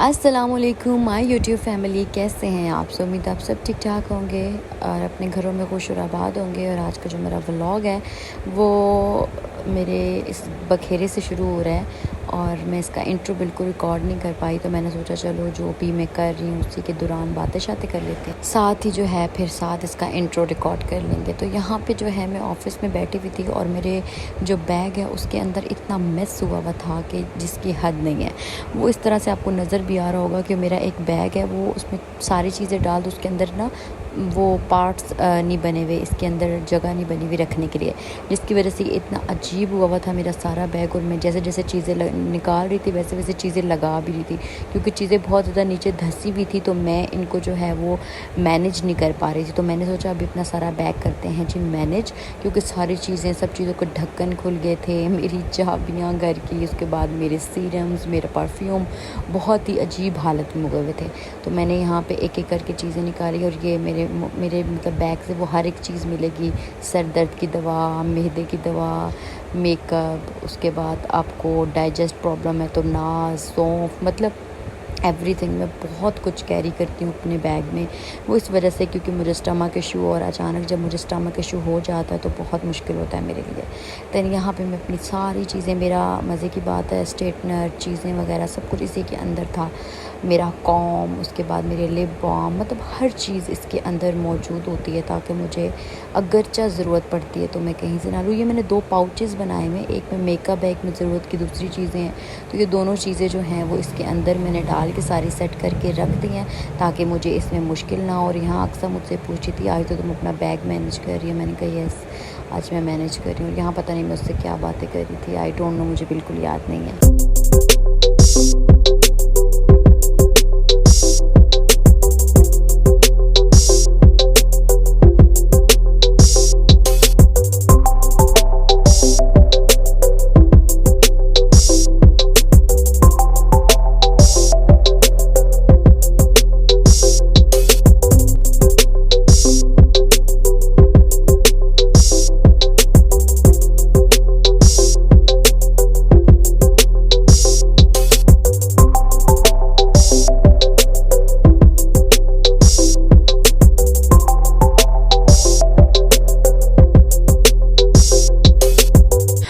अस्सलामुअलैकुम my YouTube family, कैसे हैं आप सब। उम्मीद आप सब ठीक ठाक होंगे और अपने घरों में खुश और आबाद होंगे। और आज का जो मेरा व्लॉग है वो मेरे इस बखेरे से शुरू हो रहा है और मैं इसका इंट्रो बिल्कुल रिकॉर्ड नहीं कर पाई, तो मैंने सोचा चलो जो भी मैं कर रही हूँ उसी के दौरान बातें शातें कर लेते हैं, साथ ही जो है फिर साथ इसका इंट्रो रिकॉर्ड कर लेंगे। तो यहाँ पे जो है मैं ऑफ़िस में बैठी हुई थी और मेरे जो बैग है उसके अंदर इतना मेस हुआ था कि जिसकी हद नहीं है। वो इस तरह से आपको नज़र भी आ रहा होगा कि मेरा एक बैग है, वो उसमें सारी चीज़ें डाल दो, उसके अंदर ना वो पार्ट्स नहीं बने हुए, इसके अंदर जगह नहीं बनी हुई रखने के लिए, जिसकी वजह से इतना अजीब हुआ था मेरा सारा बैग। और मैं जैसे जैसे चीज़ें निकाल रही थी वैसे वैसे चीज़ें लगा भी रही थी, क्योंकि चीज़ें बहुत ज़्यादा नीचे धंसी हुई थी, तो मैं इनको जो है वो मैनेज नहीं कर पा रही थी। तो मैंने सोचा अभी इतना सारा बैग करते हैं जी मैनेज, क्योंकि सारी चीज़ें सब चीज़ों के ढक्कन खुल गए थे, मेरी चाबियाँ घर की, उसके बाद मेरे सीरम्स, मेरा परफ्यूम, बहुत ही अजीब हालत में हुए थे। तो मैंने यहाँ पे एक एक करके चीज़ें निकाली और ये मेरे मतलब बैग से वो हर एक चीज़ मिलेगी। सर दर्द की दवा, मैदे की दवा, मेकअप, उसके बाद आपको डाइजेस्ट प्रॉब्लम है तो नाज, सौंफ, मतलब एवरीथिंग। मैं बहुत कुछ कैरी करती हूँ अपने बैग में, वो इस वजह से क्योंकि मुझे स्टमक इशू, और अचानक जब मुझे स्टमक इशू हो जाता है तो बहुत मुश्किल होता है मेरे लिए। दैन यहाँ पे मैं अपनी सारी चीज़ें, मेरा मज़े की बात है स्ट्रेटनर, चीज़ें वगैरह सब कुछ इसी के अंदर था, मेरा कॉम, उसके बाद मेरे लिप बाम, मतलब हर चीज़ इसके अंदर मौजूद होती है, ताकि मुझे अगरचा ज़रूरत पड़ती है तो मैं कहीं से ना लूँ। ये मैंने 2 पाउचेस बनाए हुए, एक में मेकअप है, एक में ज़रूरत की दूसरी चीज़ें हैं। तो ये दोनों चीज़ें जो हैं वो इसके अंदर मैंने डाल के सारी सेट करके रख दी हैं, ताकि मुझे इसमें मुश्किल ना हो। और यहाँ अक्सर मुझसे पूछी थी आज तो तुम अपना बैग मैनेज कर रही हो, मैंने कहा यस आज मैं मैनेज कर रही हूँ। यहाँ पता नहीं मैं उससे क्या बातें कर रही थी, आई डोंट नो, मुझे बिल्कुल याद नहीं है।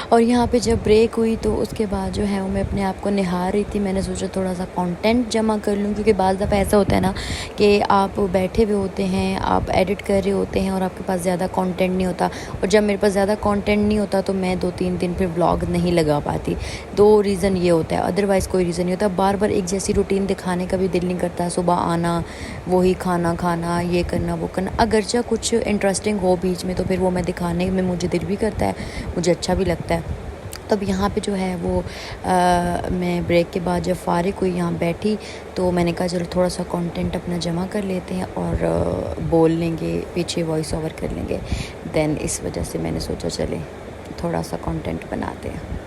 और यहाँ पे जब ब्रेक हुई तो उसके बाद जो है वो मैं अपने आप को निहार रही थी। मैंने सोचा थोड़ा सा कंटेंट जमा कर लूँ, क्योंकि बाज़ दफ़ा ऐसा होता है ना कि आप बैठे हुए होते हैं, आप एडिट कर रहे होते हैं और आपके पास ज़्यादा कंटेंट नहीं होता। और जब मेरे पास ज़्यादा कंटेंट नहीं होता तो मैं 2-3 दिन फिर व्लॉग नहीं लगा पाती। 2 रीज़न ये होता है, अदरवाइज़ कोई रीज़न नहीं होता। बार बार एक जैसी रूटीन दिखाने का भी दिल नहीं करता, सुबह आना, वही खाना खाना, ये करना वो करना। अगरचा कुछ इंटरेस्टिंग हो बीच में तो फिर वो मैं दिखाने में मुझे दिल भी करता है, मुझे अच्छा भी लगता है। तब यहाँ पे जो है वो मैं ब्रेक के बाद जब फ़ारिग हुई यहाँ बैठी, तो मैंने कहा चलो थोड़ा सा कंटेंट अपना जमा कर लेते हैं और बोल लेंगे, पीछे वॉइस ओवर कर लेंगे। दैन इस वजह से मैंने सोचा चले थोड़ा सा कंटेंट बनाते हैं।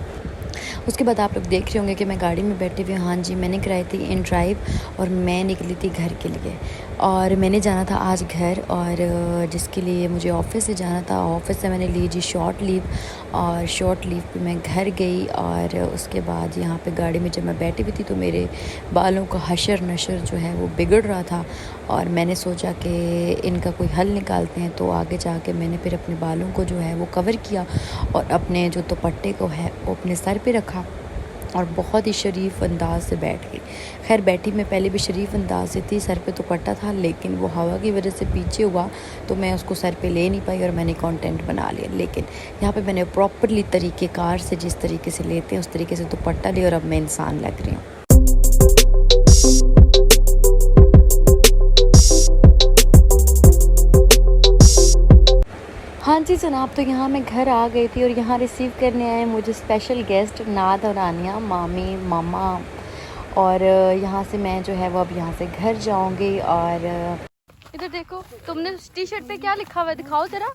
उसके बाद आप लोग देख रहे होंगे कि मैं गाड़ी में बैठी हुई हूँ। हाँ जी, मैंने कराई थी इन ड्राइव और मैं निकली थी घर के लिए, और मैंने जाना था आज घर, और जिसके लिए मुझे ऑफ़िस से जाना था। ऑफ़िस से मैंने ली जी शॉर्ट लीव, और शॉर्ट लीव पे मैं घर गई। और उसके बाद यहाँ पे गाड़ी में जब मैं बैठी हुई थी तो मेरे बालों का हशर नशर जो है वो बिगड़ रहा था, और मैंने सोचा कि इनका कोई हल निकालते हैं। तो आगे जाके मैंने फिर अपने बालों को जो है वो कवर किया और अपने जो दुपट्टे को है वो अपने सर पे रखा और बहुत ही शरीफ अंदाज से बैठ गई। खैर बैठी मैं पहले भी शरीफ अंदाज से थी, सर पे दुपट्टा था, लेकिन वो हवा की वजह से पीछे हुआ तो मैं उसको सर पे ले नहीं पाई और मैंने कंटेंट बना लिया। लेकिन यहाँ पे मैंने प्रॉपरली तरीक़ेकार से, जिस तरीके से लेते हैं उस तरीके से दुपट्टा लिया और अब मैं इंसान लग रही हूँ। हाँ जी जनाब, तो यहाँ मैं घर आ गई थी और यहाँ रिसीव करने आए मुझे स्पेशल गेस्ट नाद और आनिया, मामी, मामा। और यहाँ से मैं जो है वो अब यहाँ से घर जाऊँगी। और इधर देखो, तुमने टी शर्ट पे क्या लिखा हुआ है, दिखाओ ज़रा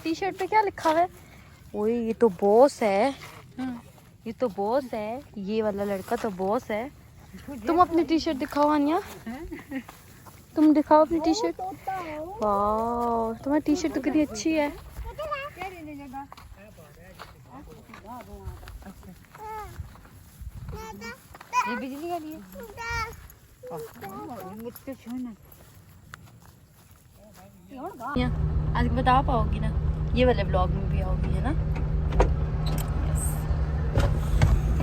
टी शर्ट पे क्या लिखा हुआ है। ओए ये तो बॉस है, ये तो बॉस है, ये वाला लड़का तो बॉस है। तुम अपनी टी शर्ट दिखाओ आनिया, तुम दिखाओ अपनी टी शर्ट। वाह तुम्हारी टी शर्ट तो कितनी अच्छी है। ये बिजली वाली है। आज बता पाओगी ना, ये वाले ब्लॉग में भी आओगी है ना?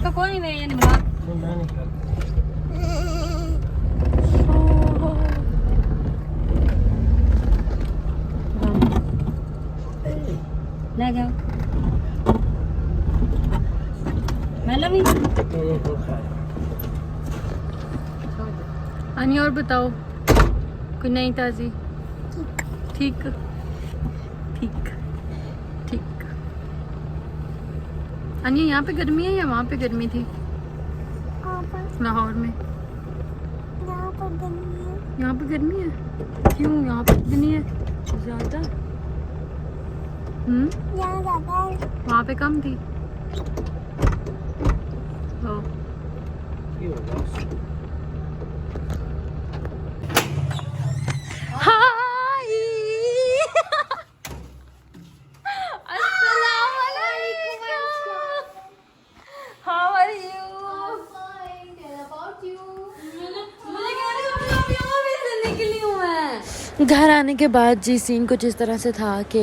तो कोई नहीं ले जाओ मैं अनि और बताओ कोई नई ताज़ी? ठीक ठीक ठीक। अनि यहाँ पे गर्मी है या वहाँ पे गर्मी थी? लाहौर में यहाँ पर गर्मी है। यहाँ पे गर्मी है? क्यों यहाँ पे कितनी है? ज़्यादा? यहाँ ज़्यादा है, वहाँ पे कम थी। घर आने के बाद जी सीन कुछ इस तरह से था कि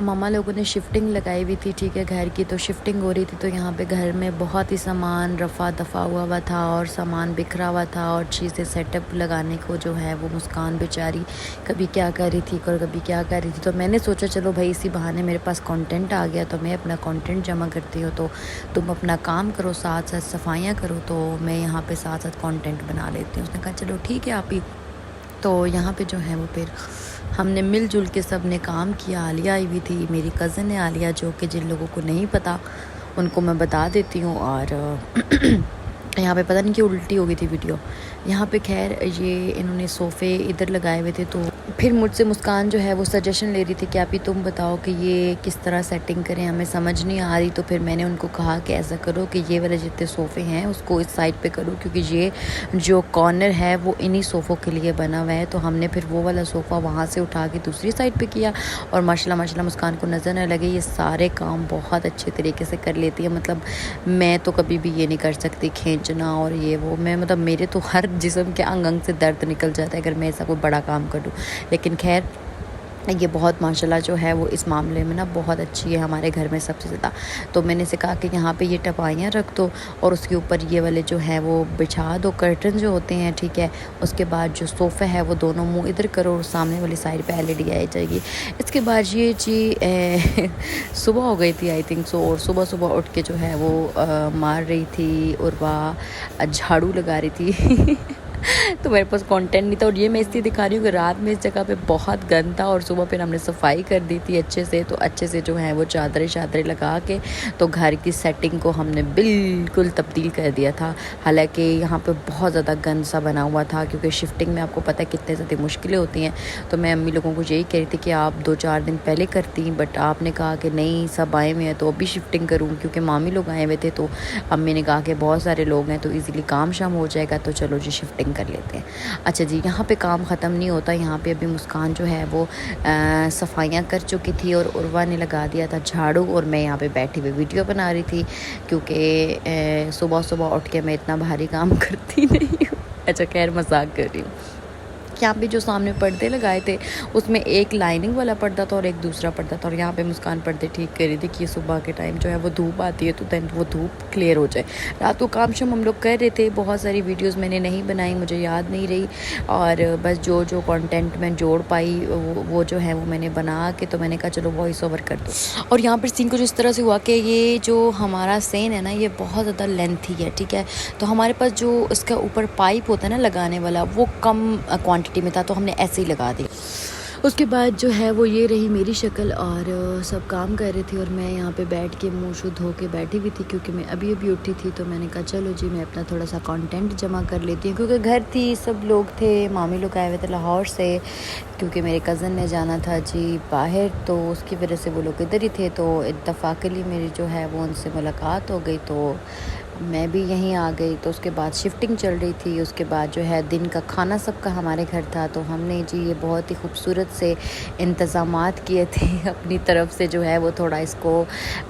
मामा लोगों ने शिफ्टिंग लगाई हुई थी, ठीक है, घर की। तो शिफ्टिंग हो रही थी, तो यहाँ पे घर में बहुत ही सामान रफ़ा दफ़ा हुआ था और सामान बिखरा हुआ था और चीज़ें सेटअप लगाने को जो है वो मुस्कान बेचारी कभी क्या कर रही थी और कभी क्या कर रही थी। तो मैंने सोचा चलो भाई इसी बहाने मेरे पास कंटेंट आ गया, तो मैं अपना कंटेंट जमा करती हूँ, तो तुम अपना काम करो, साथ साथ सफाइयाँ करो, तो मैं यहाँ पर साथ साथ कॉन्टेंट बना लेती हूँ। उसने कहा चलो ठीक है आप ही। तो यहाँ पे जो है वो फिर हमने मिलजुल के सब ने काम किया। आलिया आई हुई थी, मेरी कज़न है आलिया, जो कि जिन लोगों को नहीं पता उनको मैं बता देती हूँ। और यहाँ पे पता नहीं क्यों उल्टी हो गई थी वीडियो। यहाँ पे खैर ये इन्होंने सोफ़े इधर लगाए हुए थे, तो फिर मुझसे मुस्कान जो है वो सजेशन ले रही थी कि आप ही तुम बताओ कि ये किस तरह सेटिंग करें, हमें समझ नहीं आ रही। तो फिर मैंने उनको कहा कि ऐसा करो कि ये वाले जितने सोफ़े हैं उसको इस साइड पे करो, क्योंकि ये जो कॉर्नर है वो इन्हीं सोफ़ों के लिए बना हुआ है। तो हमने फिर वो वाला सोफ़ा वहाँ से उठा के दूसरी साइड पर किया। और माशाल्लाह मुस्कान को नज़र न लगे, ये सारे काम बहुत अच्छे तरीके से कर लेती है। मतलब मैं तो कभी भी ये नहीं कर सकती खींचना और ये वो, मैं मतलब मेरे तो हर जिस्म के अंग अंग से दर्द निकल जाता है अगर मैं ऐसा कोई बड़ा काम करूँ। लेकिन खैर ये बहुत माशाल्लाह जो है वो इस मामले में ना बहुत अच्छी है हमारे घर में सबसे ज़्यादा। तो मैंने से कहा कि यहाँ पे ये टपाइयाँ रख दो और उसके ऊपर ये वाले जो है वो बिछा दो, कर्टन जो होते हैं, ठीक है। उसके बाद जो सोफ़ा है वो दोनों मुंह इधर करो और सामने वाली साइड पे एलईडी आई जाएगी। इसके बाद ये जी सुबह हो गई थी आई थिंक सो, और सुबह सुबह उठ के जो है वो मार रही थी और वह झाड़ू लगा रही थी तो मेरे पास कंटेंट नहीं था। और ये मैं इसलिए दिखा रही हूँ कि रात में इस जगह पे बहुत गंद था और सुबह फिर हमने सफाई कर दी थी अच्छे से। तो अच्छे से जो है वो चादरें लगा के तो घर की सेटिंग को हमने बिल्कुल तब्दील कर दिया था। हालांकि यहाँ पे बहुत ज़्यादा गंद सा बना हुआ था, क्योंकि शिफ्टिंग में आपको पता है कितने ज़्यादा मुश्किलें होती हैं। तो मैं अम्मी लोगों को यही कह रही थी कि आप 2-4 दिन पहले करती, बट आपने कहा कि नहीं सब आए हुए हैं तो अभी शिफ्टिंग करूँ, क्योंकि मामी लोग आए हुए थे। तो अम्मी ने कहा कि बहुत सारे लोग हैं तो ईज़िली काम शाम हो जाएगा, तो चलो जी शिफ्टिंग कर लेते हैं। अच्छा जी, यहाँ पे काम ख़त्म नहीं होता। यहाँ पे अभी मुस्कान जो है वो सफाइयाँ कर चुकी थी और उर्वा ने लगा दिया था झाड़ू, और मैं यहाँ पे बैठी हुई वीडियो बना रही थी, क्योंकि सुबह सुबह उठ के मैं इतना भारी काम करती नहीं हूँ। अच्छा खैर मजाक कर रही हूँ। यहाँ पे जो सामने पर्दे लगाए थे उसमें एक लाइनिंग वाला पर्दा था और एक दूसरा पर्दा था, और यहाँ पे मुस्कान पर्दे ठीक कर रही थी कि सुबह के टाइम जो है वो धूप आती है तो दैन वो धूप क्लियर हो जाए। रात को काम शाम हम लोग कर रहे थे, बहुत सारी वीडियोस मैंने नहीं बनाई, मुझे याद नहीं रही, और बस जो जो कंटेंट मैं जोड़ पाई वो जो है वो मैंने बना के, तो मैंने कहा चलो वॉइस ओवर कर दो। और यहाँ पर सीन कुछ इस तरह से हुआ कि ये जो हमारा सेन है ना ये बहुत ज़्यादा लेंथी है, ठीक है। तो हमारे पास जो इसका ऊपर पाइप होता है ना लगाने वाला, वो कम क्वान्टिटी में था, तो हमने ऐसे ही लगा दिया। उसके बाद जो है वो ये रही मेरी शक्ल, और सब काम कर रही थी और मैं यहाँ पे बैठ के मुँह शुद्ध धो के बैठी हुई थी, क्योंकि मैं अभी अभी उठी थी। तो मैंने कहा चलो जी मैं अपना थोड़ा सा कंटेंट जमा कर लेती हूँ, क्योंकि घर थी, सब लोग थे, मामी लोग आए हुए थे लाहौर से, क्योंकि मेरे कज़न ने जाना था जी बाहर, तो उसकी वजह से वो लोग इधर ही थे। तो इत्तफाकली मेरी जो है वो उनसे मुलाकात हो गई, तो मैं भी यहीं आ गई। तो उसके बाद शिफ्टिंग चल रही थी, उसके बाद जो है दिन का खाना सबका हमारे घर था। तो हमने जी ये बहुत ही खूबसूरत से इंतज़ामात किए थे अपनी तरफ से, जो है वो थोड़ा इसको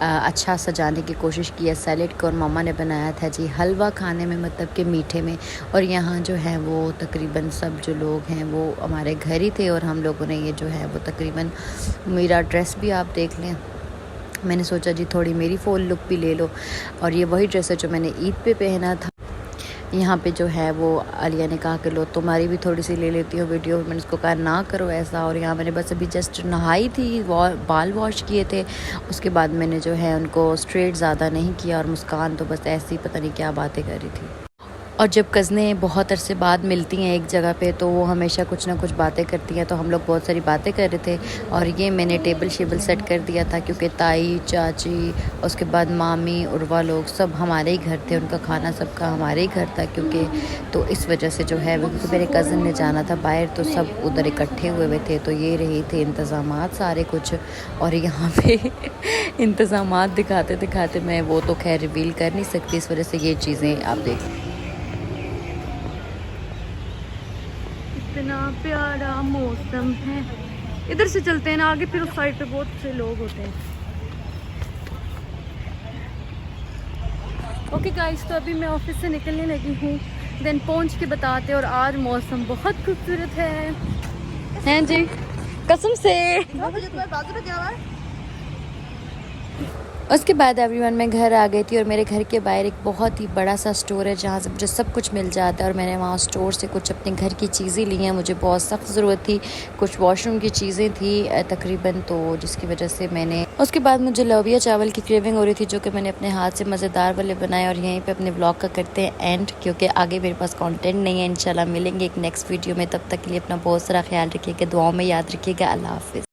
अच्छा सजाने की कोशिश की है। सैलेड को और मम्मा ने बनाया था जी हलवा खाने में, मतलब कि मीठे में। और यहाँ जो है वो तकरीबन सब जो लोग हैं वो हमारे घर ही थे, और हम लोगों ने ये जो है वो तकरीबन, मेरा ड्रेस भी आप देख लें, मैंने सोचा जी थोड़ी मेरी फुल लुक भी ले लो। और ये वही ड्रेस है जो मैंने ईद पे पहना था। यहाँ पे जो है वो आलिया ने कहा कि लो तुम्हारी भी थोड़ी सी ले लेती हो वीडियो। मैंने उसको कहा ना करो ऐसा। और यहाँ मैंने बस अभी जस्ट नहाई थी, बाल वॉश किए थे। उसके बाद मैंने जो है उनको स्ट्रेट ज़्यादा नहीं किया, और मुस्कान तो बस ऐसे ही पता नहीं क्या बातें कर रही थी। और जब कज़नें बहुत अरसे बाद मिलती हैं एक जगह पे, तो वो हमेशा कुछ ना कुछ बातें करती हैं। तो हम लोग बहुत सारी बातें कर रहे थे, और ये मैंने टेबल शेबल सेट कर दिया था, क्योंकि ताई, चाची, उसके बाद मामी, उर्वा लोग सब हमारे ही घर थे। उनका खाना सबका हमारे ही घर था, क्योंकि तो इस वजह से जो है, क्योंकि मेरे कज़न ने जाना था बाहर, तो सब उधर इकट्ठे हुए थे। तो ये रहे थे इंतज़ामात सारे कुछ। और यहाँ पे इंतज़ामात दिखाते दिखाते मैं वो तो खैर रिवील कर नहीं सकती, इस वजह से ये चीज़ें आप देख। इतना प्यारा मौसम है। इधर से चलते हैं ना आगे, फिर उस साइड पे बहुत से लोग होते हैं। ओके गाइस, तो अभी मैं ऑफिस से निकलने लगी हूँ, देन पहुँच के बताते। और आज मौसम बहुत खूबसूरत है। हैं जी, कसम से। उसके बाद एवरीवन मैं घर आ गई थी, और मेरे घर के बाहर एक बहुत ही बड़ा सा स्टोर है जहाँ से मुझे सब कुछ मिल जाता है। और मैंने वहाँ स्टोर से कुछ अपने घर की चीज़ें ली हैं, मुझे बहुत सख्त ज़रूरत थी। कुछ वॉशरूम की चीज़ें थी तकरीबन, तो जिसकी वजह से मैंने, उसके बाद मुझे लोबिया चावल की क्रेविंग हो रही थी, जो कि मैंने अपने हाथ से मज़ेदार वाले बनाए। और यहीं पर अपने व्लॉग का करते हैं एंड, क्योंकि आगे मेरे पास कॉन्टेंट नहीं है। इंशाल्लाह मिलेंगे एक नेक्स्ट वीडियो में, तब तक के लिए अपना बहुत सारा ख्याल रखिएगा, दुआओं में याद रखिएगा। अल्लाह हाफ़िज़।